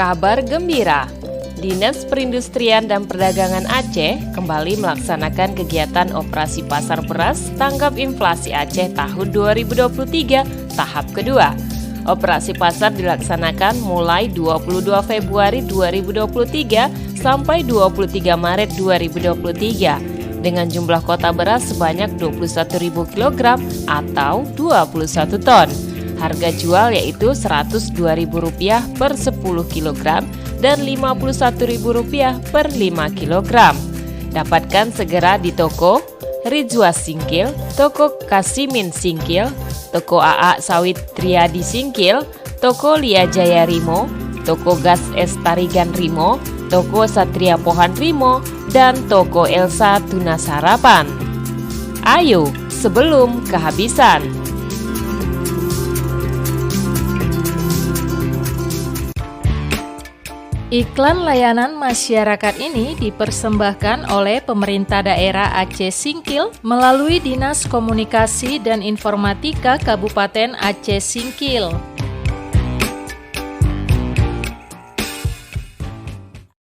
Kabar gembira, Dinas Perindustrian dan Perdagangan Aceh kembali melaksanakan kegiatan operasi pasar beras tanggap inflasi Aceh tahun 2023 tahap kedua. Operasi pasar dilaksanakan mulai 22 Februari 2023 sampai 23 Maret 2023 dengan jumlah kota beras sebanyak 21.000 kg atau 21 ton. Harga jual yaitu Rp102.000 per 10 kg dan Rp51.000 per 5 kg. Dapatkan segera di toko Rizwa Singkil, toko Kasimin Singkil, toko AA Sawit Triadi Singkil, toko Lia Jaya Rimo, toko Gas Es Tarigan Rimo, toko Satria Pohan Rimo, dan toko Elsa Tuna Sarapan. Ayo, sebelum kehabisan. Iklan layanan masyarakat ini dipersembahkan oleh Pemerintah Daerah Aceh Singkil melalui Dinas Komunikasi dan Informatika Kabupaten Aceh Singkil.